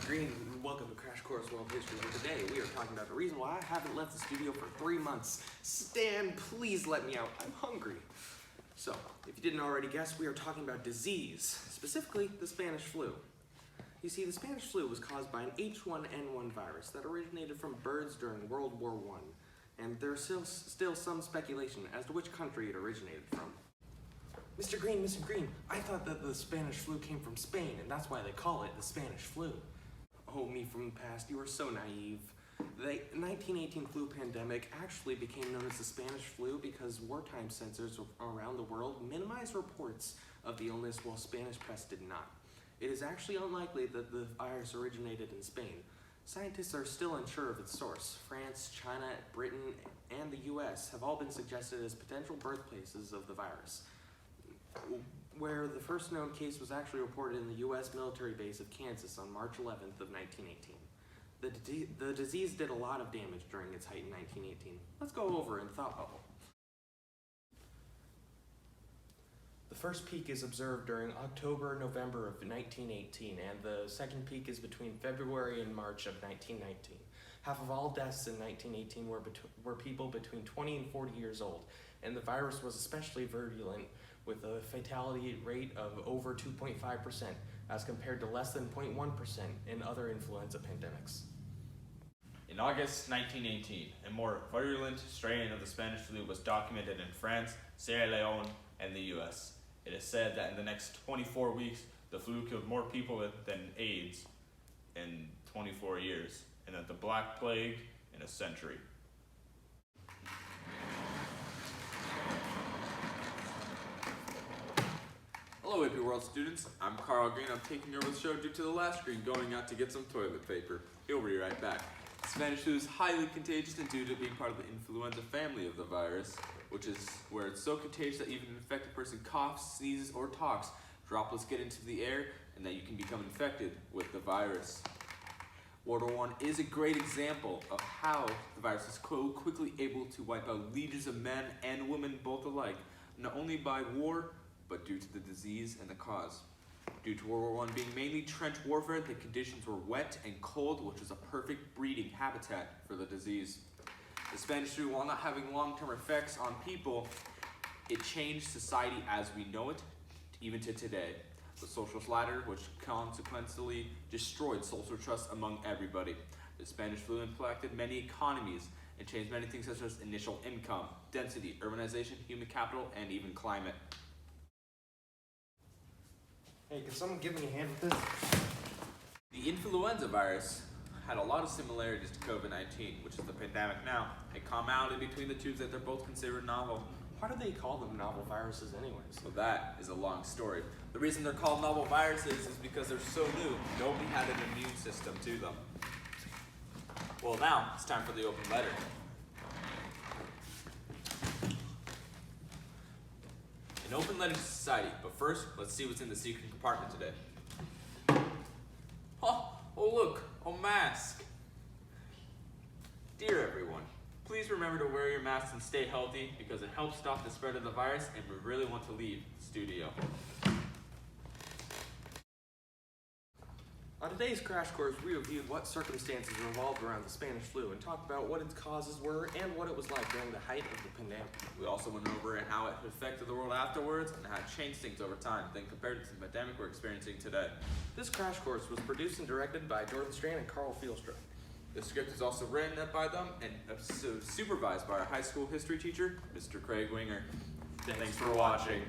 Green, and welcome to Crash Course World History. And today we are talking about the reason why I haven't left the studio for 3 months. Stan, please let me out. I'm hungry. So, if you didn't already guess, we are talking about disease, specifically the Spanish flu. You see, the Spanish flu was caused by an H1N1 virus that originated from birds during World War I, and there's still some speculation as to which country it originated from. Mr. Green, I thought that the Spanish flu came from Spain, and that's why they call it the Spanish flu. Oh, me from the past, you are so naive. The 1918 flu pandemic actually became known as the Spanish flu because wartime censors around the world minimized reports of the illness while Spanish press did not. It is actually unlikely that the virus originated in Spain. Scientists are still unsure of its source. France, China, Britain, and the US have all been suggested as potential birthplaces of the virus, where the first known case was actually reported in the US military base of Kansas on March 11th of 1918. The disease did a lot of damage during its height in 1918. Let's go over in thought bubble. The first peak is observed during October-November of 1918, and the second peak is between February and March of 1919. Half of all deaths in 1918 were people between 20 and 40 years old, and the virus was especially virulent with a fatality rate of over 2.5% as compared to less than 0.1% in other influenza pandemics. In August 1918, a more virulent strain of the Spanish flu was documented in France, Sierra Leone, and the US. It is said that in the next 24 weeks, the flu killed more people than AIDS in 24 years, and that the Black Plague in a century. Hello AP World students, I'm Carl Green. I'm taking over the show due to the last screen going out to get some toilet paper. He'll be right back. Spanish flu is highly contagious and due to being part of the influenza family of the virus, which is where it's so contagious that even an infected person coughs, sneezes, or talks, droplets get into the air and that you can become infected with the virus. World War I is a great example of how the virus is quickly able to wipe out legions of men and women both alike, not only by war, but due to the disease and the cause. Due to World War I being mainly trench warfare, the conditions were wet and cold, which was a perfect breeding habitat for the disease. The Spanish flu, while not having long-term effects on people, it changed society as we know it, even to today. The social ladder, which consequently destroyed social trust among everybody. The Spanish flu impacted many economies and changed many things such as initial income, density, urbanization, human capital, and even climate. Hey, can someone give me a hand with this? The influenza virus had a lot of similarities to COVID-19, which is the pandemic now. A commonality between the two is that they're both considered novel. Why do they call them novel viruses anyways? So that is a long story. The reason they're called novel viruses is because they're so new, nobody had an immune system to them. Well, now it's time for the open letter. An open letter to society, but first, let's see what's in the secret compartment today. Oh look, a mask. Dear everyone, please remember to wear your mask and stay healthy because it helps stop the spread of the virus and we really want to leave the studio. On today's Crash Course, we reviewed what circumstances revolved around the Spanish flu and talked about what its causes were and what it was like during the height of the pandemic. We also went over how it affected the world afterwards and how it changed things over time, then compared it to the pandemic we're experiencing today. This Crash Course was produced and directed by Jordan Strand and Carl Fieldstra. The script is also written by them and supervised by our high school history teacher, Mr. Craig Winger. Thanks for watching.